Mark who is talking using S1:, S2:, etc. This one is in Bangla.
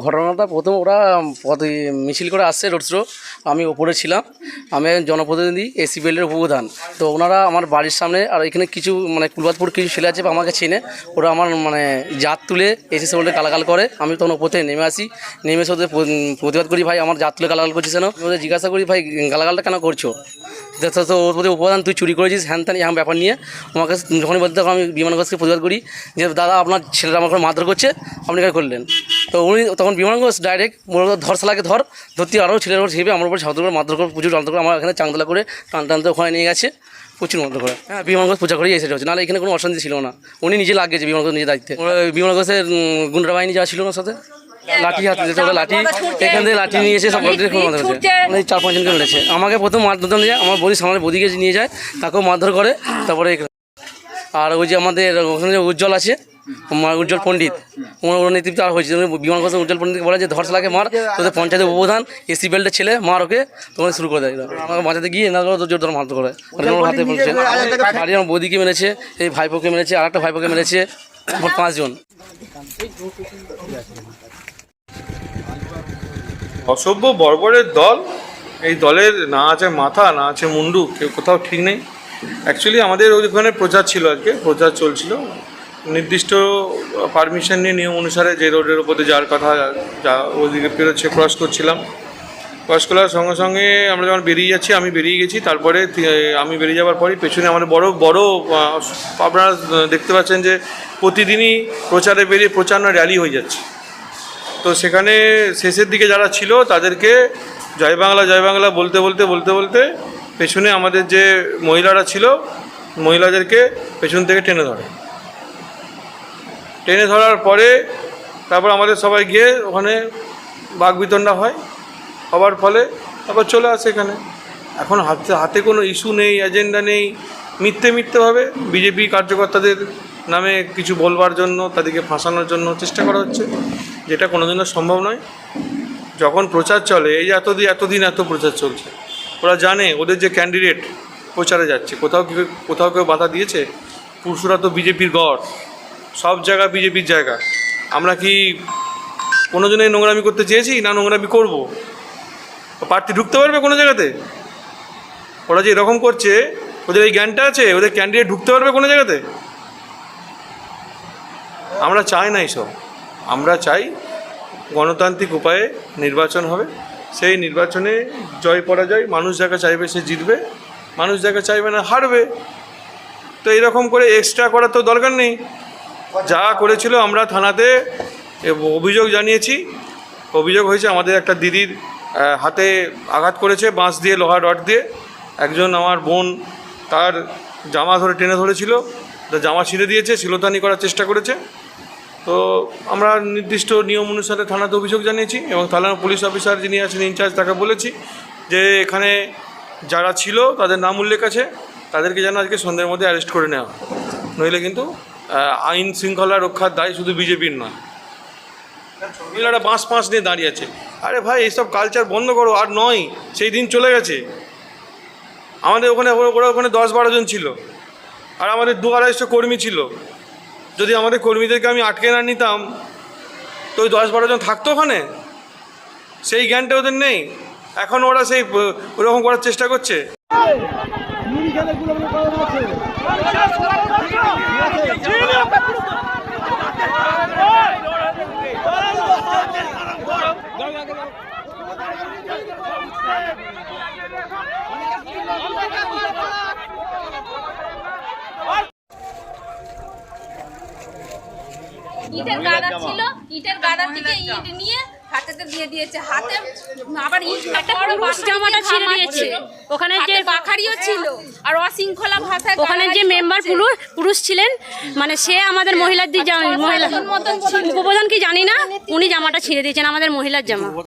S1: ঘটনাটা প্রথম ওরা মিছিল করে আসছে রোড শো, আমি ওপরে ছিলাম, আমি জনপ্রতিনিধি এসিবিএলের উপপ্রধান। তো ওনারা আমার বাড়ির সামনে আর এখানে কিছু কুলবাদপুর কিছু ছেলে আছে আমাকে চেনে, ওরা আমার জাত তুলে এসে বলে গালাগাল করে। আমি তখন ওপর থেকে নেমে আসি, নেমে এসে ওদের প্রতিবাদ করি, ভাই আমার জাত তুলে গালাগাল করছিস কেন? ওদের জিজ্ঞাসা করি, ভাই গালাগালটা কেন করছো? তো ওর প্রতি উপপ্রধান তুই চুরি করেছিস হ্যান ত্যান এরকম ব্যাপার নিয়ে আমাকে যখনই বলতে আমি বিমান ঘোষকে প্রতিবাদ করি যে দাদা আপনার ছেলেরা আমার মারধর করছে, আপনি কেন করলেন? তো উনি তখন বিমান ঘোষ ডাইরেক্ট ধরসালাকে ধরতে আরও ছেলের উপর ছেপে আমার উপর ছাত্র করে মারধর করে প্রচুর মারধর করে আমার এখানে চাংতলা করে টানতে ওখানে নিয়ে গেছে, প্রচুর মারধর করে। হ্যাঁ, বিমান ঘোষ পূজা করেই এসে হচ্ছে, নাহলে এখানে কোনো অশান্তি ছিল না। উনি নিজে লাগিয়েছে বিমান ঘোষ নিজের দায়িত্বে। বিমান ঘোষের গুন্ডা বাহিনী যাওয়া ছিল ওর সাথে, লাঠি হাতে যেতে ওরা লাঠি এখান থেকে লাঠি নিয়ে এসে সব মানে 4-5 জনকে মেরেছে। আমাকে প্রথম মারধর নিয়ে আমার বদির সামনে বদিকে নিয়ে যায়, তাকেও মারধর করে। তারপরে আর ওই যে আমাদের ওখানে যে উজ্জ্বল আছে, উজ্জ্বল পণ্ডিত, ওর নেতৃত্বে আর হয়েছে বিমান ঘোষ উজ্জ্বল পণ্ডিত বলে যে ধরসালাকে মার, তোদের পঞ্চায়েতের উপপ্রধান এসি বেল্টের ছেলে মার ওকে, তখন শুরু করে দেয়। আমাকে বাঁচাতে গিয়ে না জোর ধর মারধর করে, হাতে বলছে। বাড়ি আমার বদিকে মেরেছে, এই ভাইপোকে মেরেছে, আর একটা ভাইপোকে মেরেছে, 5 জন।
S2: অসভ্য বর্বরের দল, এই দলের না আছে মাথা না আছে মুন্ডু, কেউ কোথাও ঠিক নেই। অ্যাকচুয়ালি আমাদের ওইখানে প্রচার ছিল, আজকে প্রচার চলছিল, নির্দিষ্ট পারমিশন নিয়ে নিয়ম অনুসারে যে রোডের উপরে যাওয়ার কথা যা ওইদিকে পেরোচ্ছে ক্রস করছিলাম। ক্রস করার সঙ্গে সঙ্গে আমরা যখন বেরিয়ে যাচ্ছি, আমি বেরিয়ে গেছি, তারপরে আমি বেরিয়ে যাওয়ার পরই পেছনে আমাদের বড় বড় আপনারা দেখতে পাচ্ছেন যে প্রতিদিনই প্রচারে বেরিয়ে প্রচারণা র্যালি হয়ে যাচ্ছে। তো সেখানে শেষের দিকে যারা ছিল তাদেরকে জয় বাংলা জয় বাংলা বলতে বলতে বলতে বলতে পেছনে আমাদের যে মহিলারা ছিল, মহিলাদেরকে পেছন থেকে টেনে ধরার পরে তারপর আমাদের সবাই গিয়ে ওখানে বাকবিতণ্ডা হয়, হওয়ার ফলে তারপর চলে আসে এখানে। এখন হাতে কোনো ইস্যু নেই, এজেন্ডা নেই, মিথ্যেভাবে বিজেপি কার্যকর্তাদের নামে কিছু বলবার জন্য, তাদেরকে ফাঁসানোর জন্য চেষ্টা করা হচ্ছে, যেটা কোনোদিনও সম্ভব নয়। যখন প্রচার চলে, এই যে এতদিন এত প্রচার চলছে, ওরা জানে ওদের যে ক্যান্ডিডেট প্রচারে যাচ্ছে, কোথাও কেউ বাধা দিয়েছে? পুরুষরা তো বিজেপির গড়, সব জায়গা বিজেপির জায়গা। আমরা কি কোনো জনের নোংরামি করতে চেয়েছি? না, নোংরামি করব? প্রার্থী ঢুকতে পারবে কোনো জায়গাতে? ওরা যে এরকম করছে, ওদের এই জ্ঞানটা আছে? ওদের ক্যান্ডিডেট ঢুকতে পারবে কোনো জায়গাতে? আমরা চাই না এইসব। আমরা চাই গণতান্ত্রিক উপায়ে নির্বাচন হবে, সেই নির্বাচনে জয় পরাজয় মানুষ যাকে চাইবে সে জিতবে, মানুষ যাকে চাইবে না হারবে। তো এরকম করে এক্সট্রা করার তো দরকার নেই। যা করেছিল আমরা থানাতে অভিযোগ জানিয়েছি, অভিযোগ হয়েছে আমাদের একটা দিদির হাতে আঘাত করেছে বাঁশ দিয়ে, লোহার রড দিয়ে। একজন আমার বোন তার জামা ধরে টেনে ধরেছিল, জামা ছিঁড়ে দিয়েছে, শিলতানি করার চেষ্টা করেছে। তো আমরা নির্দিষ্ট নিয়ম অনুসারে থানাতে অভিযোগ জানিয়েছি এবং থানার পুলিশ অফিসার যিনি আছেন ইনচার্জ, তাকে বলেছি যে এখানে যারা ছিল তাদের নাম উল্লেখ আছে, তাদেরকে যেন আজকে সন্ধ্যের মধ্যে অ্যারেস্ট করে নেওয়া, নইলে কিন্তু আইন শৃঙ্খলা রক্ষার দায় শুধু বিজেপির নয়। মহিলারা বাঁশ নিয়ে দাঁড়িয়ে আছে। আরে ভাই, এইসব কালচার বন্ধ করো। আর নয়, সেই দিন চলে গেছে। আমাদের ওখানে 10-12 জন ছিল, আর আমাদের 200-250 কর্মী ছিল। যদি আমাদের কর্মীদেরকে আমি আটকে না নিতাম, তো ওই 10-12 জন থাকতো ওখানে? সেই জ্ঞানটা ওদের নেই। এখন ওরা সেই ওরকম করার চেষ্টা করছে।
S3: ইটের গাদা ছিল, ইটের গাদা থেকে ইট নিয়ে হাতেতে দিয়ে দিয়েছে। হাতে আবার ইট একটা পুরুষ জামাটা ছিঁড়ে দিয়েছে। ওখানে যে বাখারিও ছিল, আর অশৃঙ্খলা ভাষায়
S4: ওখানে যে মেম্বার পুরুষ ছিলেন, মানে সে আমাদের মহিলার উপপ্রধান কি জানি না, উনি জামাটা ছিঁড়ে দিয়েছেন, আমাদের মহিলার জামা।